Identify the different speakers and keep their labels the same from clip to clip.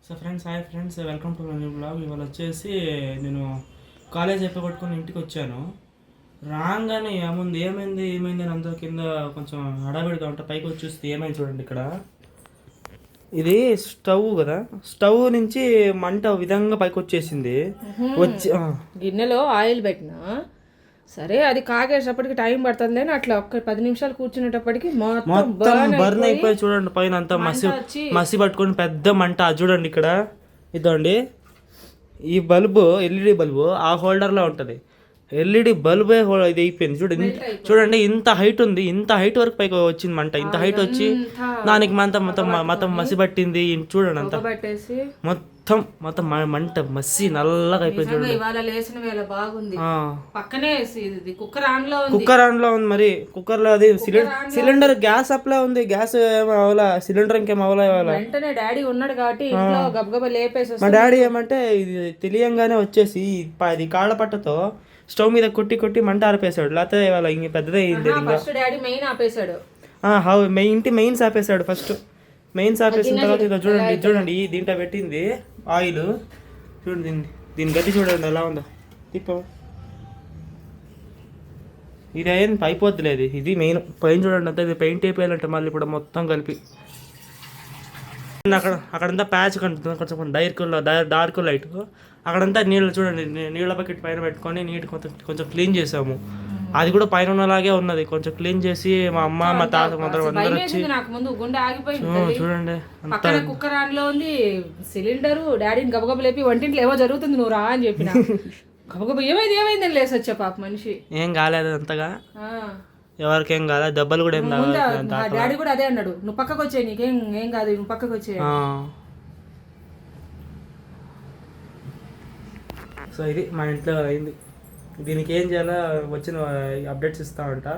Speaker 1: So friends, hi friends, welcome to my new blog. ఇవాళ వచ్చేసి నేను కాలేజ్ అయిపోగొట్టుకొని ఇంటికి వచ్చాను. రాగానే ఏమైంది అని అందరూ కింద కొంచెం హడావిడిగా ఉంటే పైకి వచ్చి చూస్తే ఏమైంది చూడండి. ఇక్కడ ఇది స్టవ్ కదా, స్టవ్ నుంచి మంట విధంగా పైకి వచ్చేసింది. వచ్చి
Speaker 2: గిన్నెలో ఆయిల్ పెట్టినా సరే, అది కాగేసేటప్పటికి టైం పడుతుంది అని అట్లా ఒక్క 10 నిమిషాలు కూర్చునేటప్పటికి
Speaker 1: మొత్తం బర్న్ అయిపోయి చూడండి. పైన అంతా మసి పట్టుకొని పెద్ద మంట. చూడండి ఇక్కడ ఇదండి, ఈ బల్బు ఎల్ఈడి బల్బు ఆ హోల్డర్లో ఉంటుంది. ఎల్ఈడి బల్బే ఇది అయిపోయింది. చూడండి ఇంత హైట్ ఉంది, ఇంత హైట్ వరకు పైకి వచ్చింది మంట. ఇంత హైట్ వచ్చి దానికి మొత్తం మసి పట్టింది. చూడండి అంత మొత్తం మంట మసి నల్లగా అయిపోయింది.
Speaker 2: పక్కనే కుక్కర్
Speaker 1: ఆన్ లో ఉంది. మరి కుక్కర్ లో అది సిలిండర్ గ్యాస్ సప్లై ఉంది. గ్యాస్ ఏమో అవలా, సిలిండర్ ఇంకేం అవలా.
Speaker 2: వెంటనే డాడీ ఉన్నాడు కాబట్టి గబగబా లేపేసి
Speaker 1: మా డాడీ ఏమంటే ఇది తెలియంగానే వచ్చేసి అది కాళ్ళ పట్టతో స్టవ్ మీద కొట్టి మంట ఆరిపేశాడు. లేకపోతే ఇవాళ ఇంక పెద్దదే అయింది.
Speaker 2: డాడీ మెయిన్ ఆపేశాడు.
Speaker 1: ఇంటి మెయిన్స్ ఆపేశాడు. ఫస్ట్ మెయిన్స్ ఆపేసిన తర్వాత ఇదో చూడండి దీంట్లో పెట్టింది ఆయిల్. చూడండి దీని గట్టి చూడండి ఎలా ఉందో. తిప్ప ఇది అయింది అయిపోద్దులేదు. ఇది మెయిన్ పైన చూడండి అంతా. ఇది పెయింట్ అయిపోయాలంటే మళ్ళీ ఇప్పుడు మొత్తం కలిపి అక్కడంతా ప్యాచ్ కంటుంది. కొంచెం డార్క్ లైట్. అక్కడంతా నీళ్ళు చూడండి, నీళ్ళ బకెట్ పైన పెట్టుకొని నీట్ కొంచెం క్లీన్ చేసాము. అది కూడా పైన ఉన్నలాగే ఉన్నది. కొంచెం క్లీన్ చేసి మా అమ్మ మా తాత అందరూ వచ్చి చూడండి
Speaker 2: కుక్కర్ ఆన్ లో ఉంది. సిలిండర్ డాడీని గబగబ లేపి వంటింట్లో ఏమో జరుగుతుంది నువ్వు రా అని చెప్పిన గబగబ ఏమైందని లేసి వచ్చా పాప మనిషి.
Speaker 1: ఏం కాలేదు అంతగా, ఎవరికేం కాలేదు. దెబ్బలు కూడా ఏం
Speaker 2: డాడీ కూడా అదే అన్నాడు, నువ్వు పక్కకు వచ్చే నీకేం కాదు, నువ్వు పక్కకు వచ్చే.
Speaker 1: సో ఇది మా ఇంట్లో అయింది. దీనికి ఏం చేయాలో వచ్చిన అప్డేట్స్ ఇస్తామంట.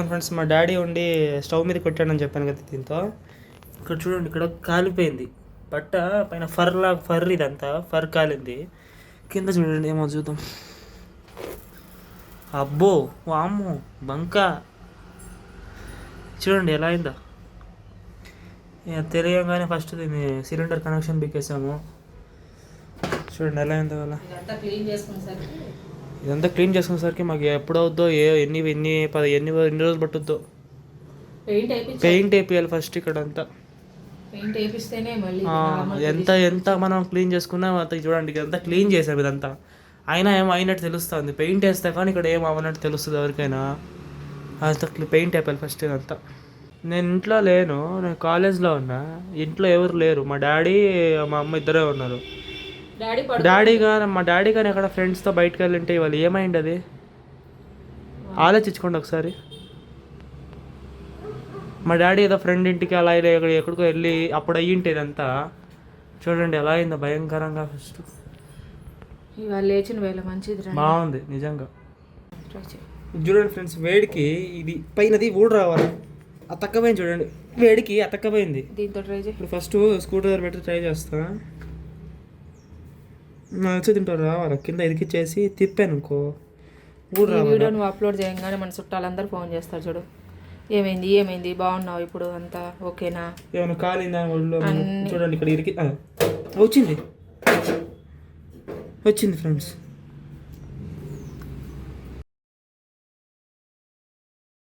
Speaker 1: ఫ్రెండ్స్, మా డాడీ ఉండి స్టవ్ మీద కొట్టాడని చెప్పాను కదా దీంతో. ఇక్కడ చూడండి, ఇక్కడ కాలిపోయింది బట్ట పైన ఫర్ ఇదంతా ఫర్ కాలింది. కింద చూడండి ఏమో చూద్దాం. అబ్బో వామ్మో బంకా చూడండి ఎలా అయిందా. తెలియగానే ఫస్ట్ దీన్ని సిలిండర్ కనెక్షన్ బిక్కేసాము. చూడండి ఎలా అయిందో. ఇదంతా క్లీన్ చేసుకునేసరికి మాకు ఎప్పుడవుద్దో ఎన్ని రోజులు పట్టుద్దో. పెయింట్ వేపియాలి ఫస్ట్ ఇక్కడ అంతా. ఎంత మనం క్లీన్ చేసుకున్నా చూడండి ఇదంతా క్లీన్ చేసాం. ఇదంతా అయినా ఏమో అయినట్టు తెలుస్తుంది. పెయింట్ వేస్తే కానీ ఇక్కడ ఏం అవ్వనట్టు తెలుస్తుంది ఎవరికైనా. అంతా పెయింట్ వేయాలి ఫస్ట్ ఇదంతా. నేను ఇంట్లో లేను, నేను కాలేజ్లో ఉన్నా. ఇంట్లో ఎవరు లేరు, మా డాడీ మా అమ్మ ఇద్దరే ఉన్నారు. మా డాడీ కానీ ఎక్కడ ఫ్రెండ్స్తో బయటకు వెళ్ళింటే ఇవాళ ఏమైంది అది ఆలోచించుకోండి ఒకసారి. మా డాడీ ఏదో ఫ్రెండ్ ఇంటికి అలా ఎక్కడికో వెళ్ళి అప్పుడు అయ్యింటే ఇదంతా. చూడండి ఎలా అయిందో భయంకరంగా. ఫస్ట్ బాగుంది నిజంగా. చూడండి ఫ్రెండ్స్, వేడికి ఇది పైనది ఊడు రావాలి. అతక్కపోయింది చూడండి, వేడికి అతక్కపోయింది. ఇప్పుడు ఫస్ట్ స్కూటర్ దగ్గర పెట్టి ట్రై చేస్తా. వచ్చి తింటారు రావాలి. కింద ఇరికిచ్చేసి తిప్పాను అనుకో
Speaker 2: వీడియో నువ్వు అప్లోడ్ చేయగానే మన చుట్టాలందరూ ఫోన్ చేస్తారు. చూడు ఏమైంది బాగున్నావు, ఇప్పుడు అంతా ఓకేనా,
Speaker 1: ఏమైనా కాలిందా ఒళ్ళు. చూడండి ఇక్కడ వచ్చింది ఫ్రెండ్స్.